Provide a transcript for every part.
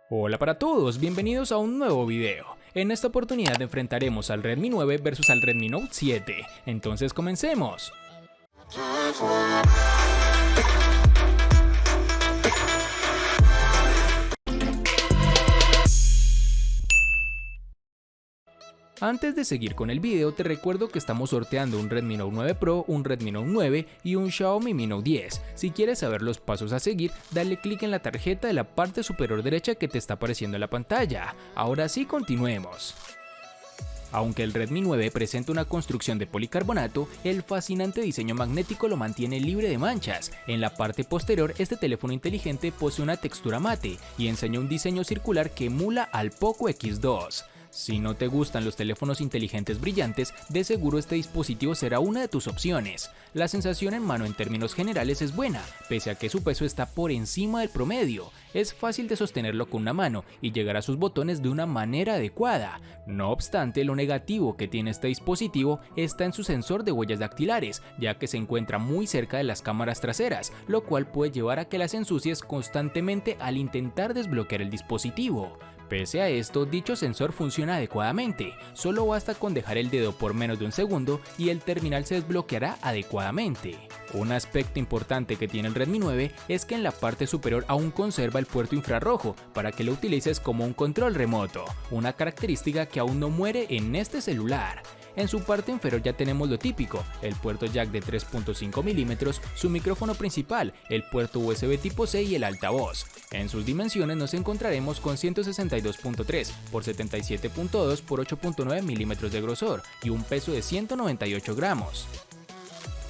Hola para todos, bienvenidos a un nuevo video. En esta oportunidad enfrentaremos al Redmi 9 versus al Redmi Note 7. Entonces comencemos. Antes de seguir con el video, te recuerdo que estamos sorteando un Redmi Note 9 Pro, un Redmi Note 9 y un Xiaomi Mi Note 10. Si quieres saber los pasos a seguir, dale clic en la tarjeta de la parte superior derecha que te está apareciendo en la pantalla. Ahora sí, continuemos. Aunque el Redmi 9 presenta una construcción de policarbonato, el fascinante diseño magnético lo mantiene libre de manchas. En la parte posterior, este teléfono inteligente posee una textura mate y enseña un diseño circular que emula al Poco X2. Si no te gustan los teléfonos inteligentes brillantes, de seguro este dispositivo será una de tus opciones. La sensación en mano en términos generales es buena, pese a que su peso está por encima del promedio. Es fácil de sostenerlo con una mano y llegar a sus botones de una manera adecuada. No obstante, lo negativo que tiene este dispositivo está en su sensor de huellas dactilares, ya que se encuentra muy cerca de las cámaras traseras, lo cual puede llevar a que las ensucies constantemente al intentar desbloquear el dispositivo. Pese a esto, dicho sensor funciona adecuadamente, solo basta con dejar el dedo por menos de un segundo y el terminal se desbloqueará adecuadamente. Un aspecto importante que tiene el Redmi 9 es que en la parte superior aún conserva el puerto infrarrojo para que lo utilices como un control remoto, una característica que aún no muere en este celular. En su parte inferior ya tenemos lo típico, el puerto jack de 3.5 mm, su micrófono principal, el puerto USB tipo C y el altavoz. En sus dimensiones nos encontraremos con 162.3 x 77.2 x 8.9 mm de grosor y un peso de 198 gramos.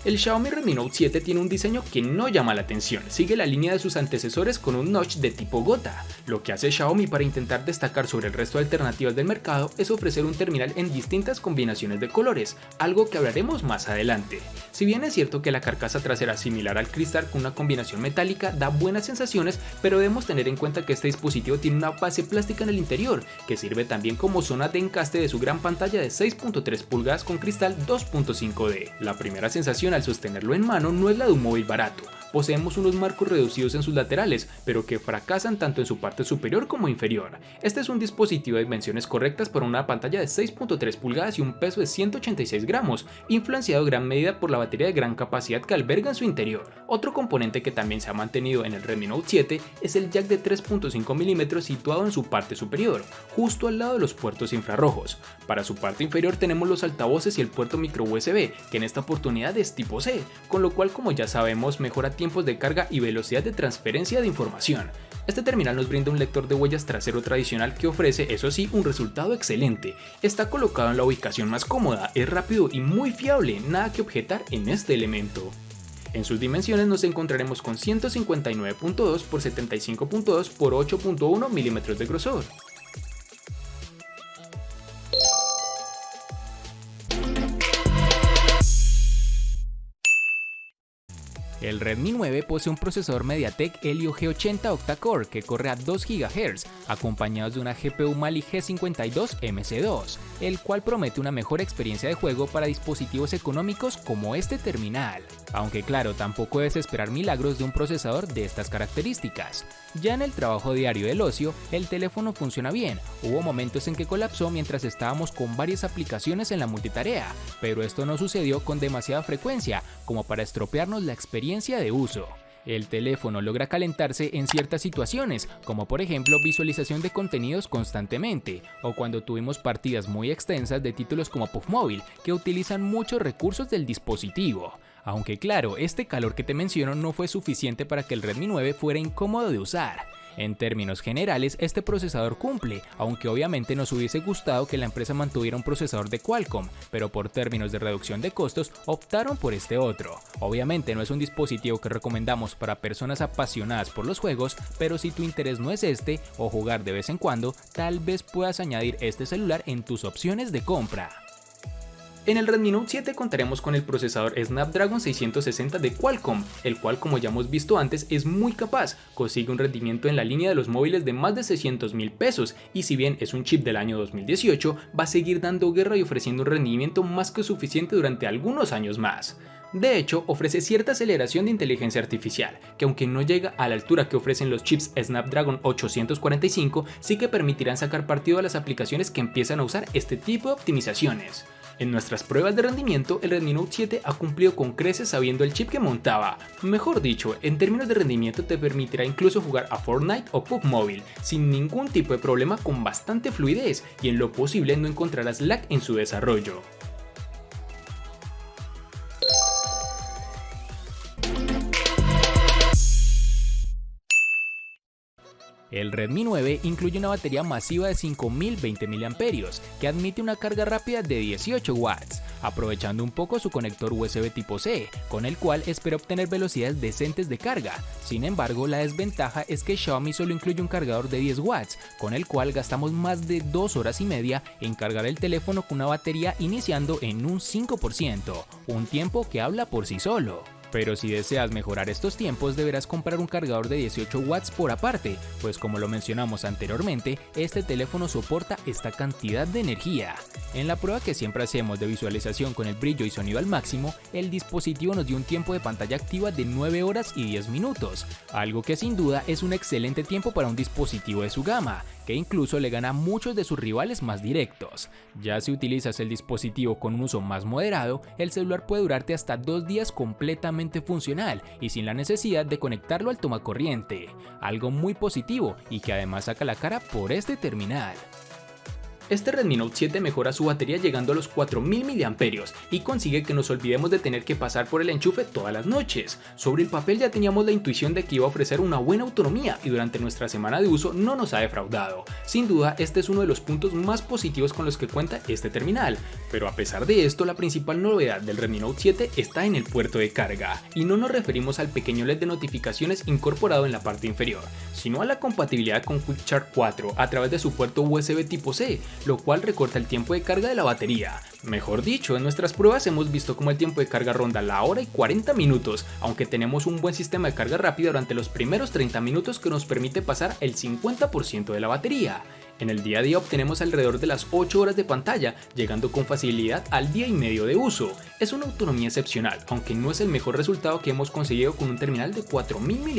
El Xiaomi Redmi Note 7 tiene un diseño que no llama la atención, sigue la línea de sus antecesores con un notch de tipo gota. Lo que hace Xiaomi para intentar destacar sobre el resto de alternativas del mercado es ofrecer un terminal en distintas combinaciones de colores, algo que hablaremos más adelante. Si bien es cierto que la carcasa trasera similar al cristal con una combinación metálica da buenas sensaciones, pero debemos tener en cuenta que este dispositivo tiene una base plástica en el interior, que sirve también como zona de encaste de su gran pantalla de 6.3 pulgadas con cristal 2.5D. La primera sensación al sostenerlo en mano no es la de un móvil barato. Poseemos unos marcos reducidos en sus laterales, pero que fracasan tanto en su parte superior como inferior. Este es un dispositivo de dimensiones correctas para una pantalla de 6.3 pulgadas y un peso de 186 gramos, influenciado en gran medida por la batería de gran capacidad que alberga en su interior. Otro componente que también se ha mantenido en el Redmi Note 7 es el jack de 3.5 mm situado en su parte superior, justo al lado de los puertos infrarrojos. Para su parte inferior tenemos los altavoces y el puerto micro USB, que en esta oportunidad es tipo C, con lo cual, como ya sabemos, mejora tiempos de carga y velocidad de transferencia de información. Este terminal nos brinda un lector de huellas trasero tradicional que ofrece, eso sí, un resultado excelente. Está colocado en la ubicación más cómoda, es rápido y muy fiable, nada que objetar en este elemento. En sus dimensiones nos encontraremos con 159.2 x 75.2 x 8.1 mm de grosor. El Redmi 9 posee un procesador MediaTek Helio G80 octa-core que corre a 2 GHz, acompañados de una GPU Mali G52MC2, el cual promete una mejor experiencia de juego para dispositivos económicos como este terminal. Aunque claro, tampoco debes esperar milagros de un procesador de estas características. Ya en el trabajo diario del ocio, el teléfono funciona bien. Hubo momentos en que colapsó mientras estábamos con varias aplicaciones en la multitarea, pero esto no sucedió con demasiada frecuencia como para estropearnos la experiencia de uso. El teléfono logra calentarse en ciertas situaciones, como por ejemplo visualización de contenidos constantemente, o cuando tuvimos partidas muy extensas de títulos como PUBG Mobile, que utilizan muchos recursos del dispositivo. Aunque claro, este calor que te menciono no fue suficiente para que el Redmi 9 fuera incómodo de usar. En términos generales, este procesador cumple, aunque obviamente nos hubiese gustado que la empresa mantuviera un procesador de Qualcomm, pero por términos de reducción de costos optaron por este otro. Obviamente no es un dispositivo que recomendamos para personas apasionadas por los juegos, pero si tu interés no es este, o jugar de vez en cuando, tal vez puedas añadir este celular en tus opciones de compra. En el Redmi Note 7 contaremos con el procesador Snapdragon 660 de Qualcomm, el cual, como ya hemos visto antes, es muy capaz, consigue un rendimiento en la línea de los móviles de más de 600.000 pesos y si bien es un chip del año 2018, va a seguir dando guerra y ofreciendo un rendimiento más que suficiente durante algunos años más. De hecho, ofrece cierta aceleración de inteligencia artificial, que aunque no llega a la altura que ofrecen los chips Snapdragon 845, sí que permitirán sacar partido a las aplicaciones que empiezan a usar este tipo de optimizaciones. En nuestras pruebas de rendimiento, el Redmi Note 7 ha cumplido con creces sabiendo el chip que montaba. Mejor dicho, en términos de rendimiento te permitirá incluso jugar a Fortnite o PUBG Mobile sin ningún tipo de problema, con bastante fluidez, y en lo posible no encontrarás lag en su desarrollo. El Redmi 9 incluye una batería masiva de 5020 mAh que admite una carga rápida de 18 watts, aprovechando un poco su conector USB tipo C, con el cual espera obtener velocidades decentes de carga. Sin embargo, la desventaja es que Xiaomi solo incluye un cargador de 10 watts, con el cual gastamos más de 2 horas y media en cargar el teléfono con una batería iniciando en un 5%, un tiempo que habla por sí solo. Pero si deseas mejorar estos tiempos, deberás comprar un cargador de 18 watts por aparte, pues como lo mencionamos anteriormente, este teléfono soporta esta cantidad de energía. En la prueba que siempre hacemos de visualización con el brillo y sonido al máximo, el dispositivo nos dio un tiempo de pantalla activa de 9 horas y 10 minutos, algo que sin duda es un excelente tiempo para un dispositivo de su gama, que incluso le gana a muchos de sus rivales más directos. Ya si utilizas el dispositivo con un uso más moderado, el celular puede durarte hasta 2 días completamente funcional y sin la necesidad de conectarlo al tomacorriente, algo muy positivo y que además saca la cara por este terminal. Este Redmi Note 7 mejora su batería llegando a los 4000 mAh y consigue que nos olvidemos de tener que pasar por el enchufe todas las noches. Sobre el papel ya teníamos la intuición de que iba a ofrecer una buena autonomía y durante nuestra semana de uso no nos ha defraudado. Sin duda, este es uno de los puntos más positivos con los que cuenta este terminal, pero a pesar de esto, la principal novedad del Redmi Note 7 está en el puerto de carga, y no nos referimos al pequeño LED de notificaciones incorporado en la parte inferior, sino a la compatibilidad con Quick Charge 4 a través de su puerto USB tipo C, lo cual recorta el tiempo de carga de la batería. Mejor dicho, en nuestras pruebas hemos visto cómo el tiempo de carga ronda la hora y 40 minutos, aunque tenemos un buen sistema de carga rápida durante los primeros 30 minutos que nos permite pasar el 50% de la batería. En el día a día obtenemos alrededor de las 8 horas de pantalla, llegando con facilidad al día y medio de uso. Es una autonomía excepcional, aunque no es el mejor resultado que hemos conseguido con un terminal de 4000 mAh.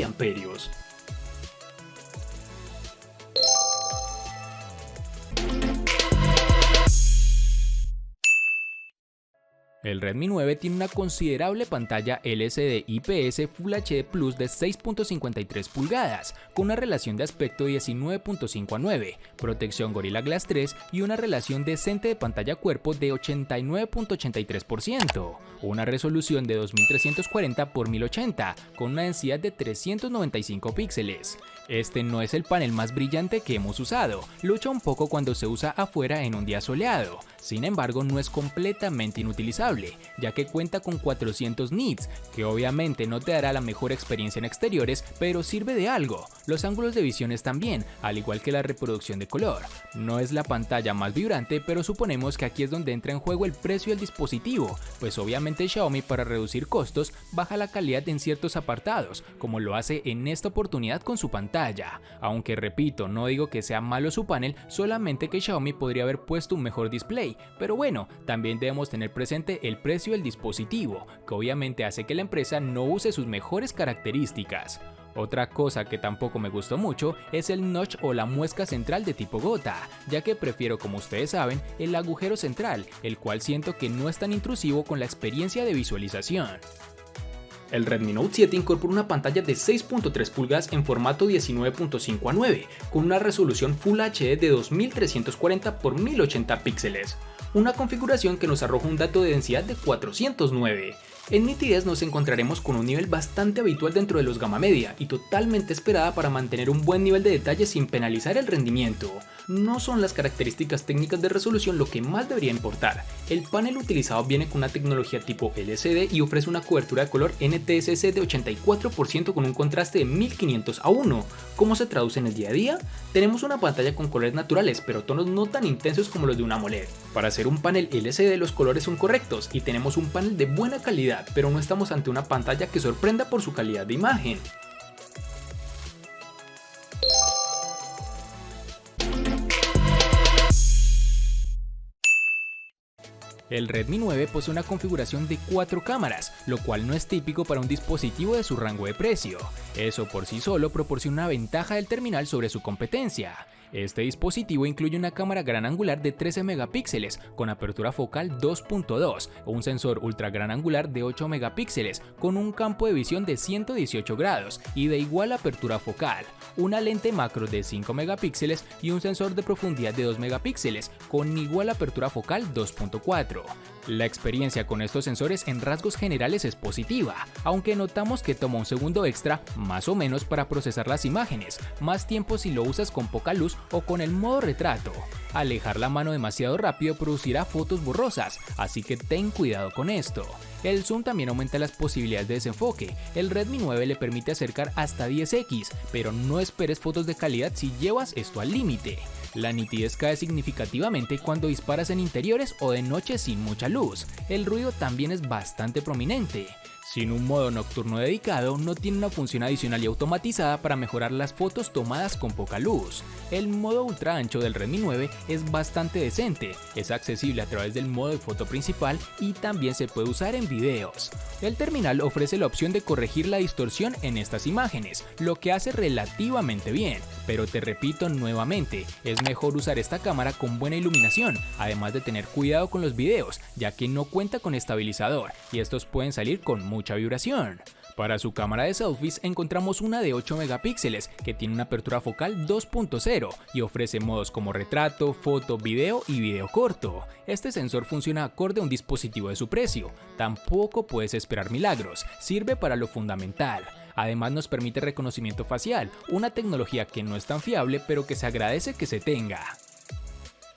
El Redmi 9 tiene una considerable pantalla LCD IPS Full HD Plus de 6.53 pulgadas, con una relación de aspecto 19.5:9, protección Gorilla Glass 3 y una relación decente de pantalla-cuerpo de 89.83%, una resolución de 2340 x 1080 con una densidad de 395 píxeles. Este no es el panel más brillante que hemos usado, lucha un poco cuando se usa afuera en un día soleado. Sin embargo, no es completamente inutilizable, ya que cuenta con 400 nits, que obviamente no te dará la mejor experiencia en exteriores, pero sirve de algo. Los ángulos de visión están bien, al igual que la reproducción de color. No es la pantalla más vibrante, pero suponemos que aquí es donde entra en juego el precio del dispositivo, pues obviamente Xiaomi, para reducir costos, baja la calidad en ciertos apartados, como lo hace en esta oportunidad con su pantalla. Aunque repito, no digo que sea malo su panel, solamente que Xiaomi podría haber puesto un mejor display. Pero bueno, también debemos tener presente el precio del dispositivo, que obviamente hace que la empresa no use sus mejores características. Otra cosa que tampoco me gustó mucho es el notch o la muesca central de tipo gota, ya que prefiero, como ustedes saben, el agujero central, el cual siento que no es tan intrusivo con la experiencia de visualización. El Redmi Note 7 incorpora una pantalla de 6.3 pulgadas en formato 19.5:9, con una resolución Full HD de 2340 x 1080 píxeles, una configuración que nos arroja un dato de densidad de 409. En nitidez nos encontraremos con un nivel bastante habitual dentro de los gama media y totalmente esperada para mantener un buen nivel de detalle sin penalizar el rendimiento. No son las características técnicas de resolución lo que más debería importar. El panel utilizado viene con una tecnología tipo LCD y ofrece una cobertura de color NTSC de 84% con un contraste de 1500:1. ¿Cómo se traduce en el día a día? Tenemos una pantalla con colores naturales, pero tonos no tan intensos como los de una AMOLED. Para hacer un panel LCD los colores son correctos y tenemos un panel de buena calidad, pero no estamos ante una pantalla que sorprenda por su calidad de imagen. El Redmi 9 posee una configuración de 4 cámaras, lo cual no es típico para un dispositivo de su rango de precio. Eso por sí solo proporciona una ventaja del terminal sobre su competencia. Este dispositivo incluye una cámara gran angular de 13 megapíxeles con apertura focal 2.2 o un sensor ultra gran angular de 8 megapíxeles con un campo de visión de 118 grados y de igual apertura focal, una lente macro de 5 megapíxeles y un sensor de profundidad de 2 megapíxeles con igual apertura focal 2.4. La experiencia con estos sensores en rasgos generales es positiva, aunque notamos que toma un segundo extra más o menos para procesar las imágenes, más tiempo si lo usas con poca luz o con el modo retrato. Alejar la mano demasiado rápido producirá fotos borrosas, así que ten cuidado con esto. El zoom también aumenta las posibilidades de desenfoque. El Redmi 9 le permite acercar hasta 10x, pero no esperes fotos de calidad si llevas esto al límite. La nitidez cae significativamente cuando disparas en interiores o de noche sin mucha luz. El ruido también es bastante prominente. Sin un modo nocturno dedicado, no tiene una función adicional y automatizada para mejorar las fotos tomadas con poca luz. El modo ultra ancho del Redmi 9 es bastante decente, es accesible a través del modo de foto principal y también se puede usar en videos. El terminal ofrece la opción de corregir la distorsión en estas imágenes, lo que hace relativamente bien, pero te repito nuevamente, es mejor usar esta cámara con buena iluminación, además de tener cuidado con los videos, ya que no cuenta con estabilizador y estos pueden salir con mucha vibración. Para su cámara de selfies encontramos una de 8 megapíxeles que tiene una apertura focal 2.0 y ofrece modos como retrato, foto, video y video corto. Este sensor funciona acorde a un dispositivo de su precio, tampoco puedes esperar milagros, sirve para lo fundamental. Además nos permite reconocimiento facial, una tecnología que no es tan fiable pero que se agradece que se tenga.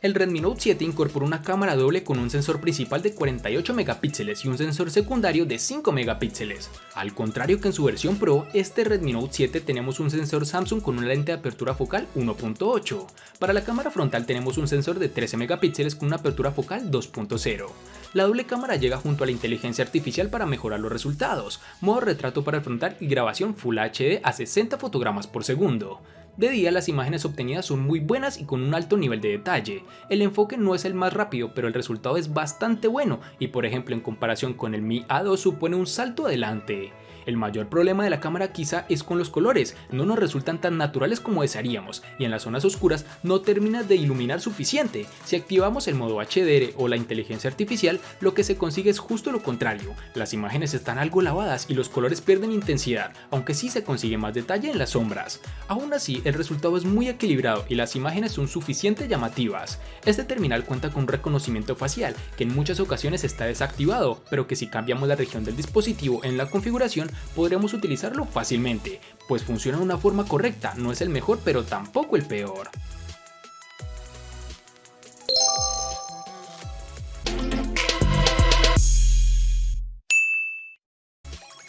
El Redmi Note 7 incorpora una cámara doble con un sensor principal de 48 megapíxeles y un sensor secundario de 5 megapíxeles. Al contrario que en su versión Pro, este Redmi Note 7 tenemos un sensor Samsung con una lente de apertura focal 1.8. Para la cámara frontal tenemos un sensor de 13 megapíxeles con una apertura focal 2.0. La doble cámara llega junto a la inteligencia artificial para mejorar los resultados, modo retrato para el frontal y grabación Full HD a 60 fotogramas por segundo. De día las imágenes obtenidas son muy buenas y con un alto nivel de detalle. El enfoque no es el más rápido, pero el resultado es bastante bueno y por ejemplo en comparación con el Mi A2 supone un salto adelante. El mayor problema de la cámara quizá es con los colores, no nos resultan tan naturales como desearíamos y en las zonas oscuras no termina de iluminar suficiente. Si activamos el modo HDR o la inteligencia artificial, lo que se consigue es justo lo contrario, las imágenes están algo lavadas y los colores pierden intensidad, aunque sí se consigue más detalle en las sombras. Aún así, el resultado es muy equilibrado y las imágenes son suficientemente llamativas. Este terminal cuenta con reconocimiento facial, que en muchas ocasiones está desactivado, pero que si cambiamos la región del dispositivo en la configuración, podremos utilizarlo fácilmente, pues funciona de una forma correcta, no es el mejor pero tampoco el peor.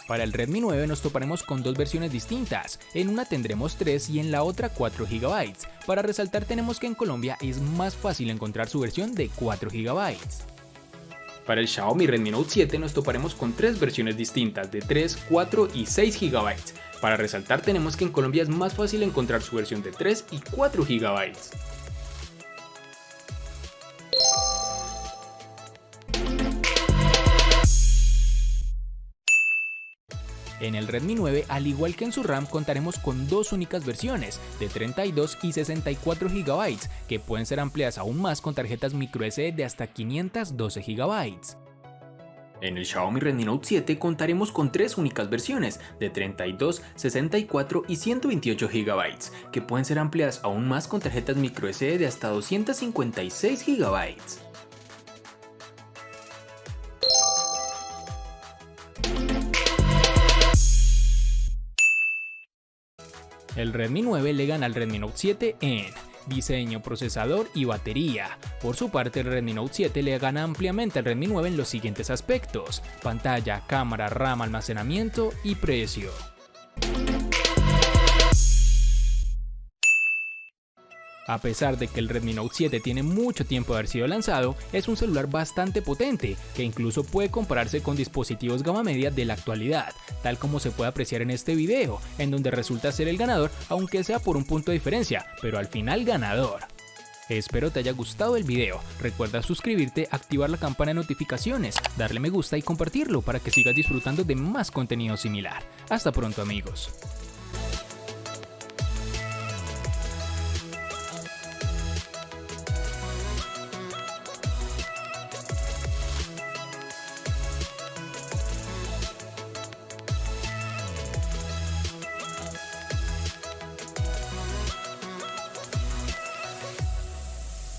Para el Redmi 9 nos toparemos con dos versiones distintas, en una tendremos 3 y en la otra 4 GB. Para resaltar tenemos que en Colombia es más fácil encontrar su versión de 4 GB. Para el Xiaomi Redmi Note 7 nos toparemos con 3 versiones distintas de 3, 4 y 6 GB. Para resaltar tenemos que en Colombia es más fácil encontrar su versión de 3 y 4 GB. En el Redmi 9, al igual que en su RAM, contaremos con dos únicas versiones, de 32 y 64 GB, que pueden ser ampliadas aún más con tarjetas microSD de hasta 512 GB. En el Xiaomi Redmi Note 7 contaremos con 3 únicas versiones, de 32, 64 y 128 GB, que pueden ser ampliadas aún más con tarjetas microSD de hasta 256 GB. El Redmi 9 le gana al Redmi Note 7 en diseño, procesador y batería. Por su parte, el Redmi Note 7 le gana ampliamente al Redmi 9 en los siguientes aspectos: pantalla, cámara, RAM, almacenamiento y precio. A pesar de que el Redmi Note 7 tiene mucho tiempo de haber sido lanzado, es un celular bastante potente, que incluso puede compararse con dispositivos gama media de la actualidad, tal como se puede apreciar en este video, en donde resulta ser el ganador, aunque sea por un punto de diferencia, pero al final ganador. Espero te haya gustado el video, recuerda suscribirte, activar la campana de notificaciones, darle me gusta y compartirlo para que sigas disfrutando de más contenido similar. Hasta pronto amigos.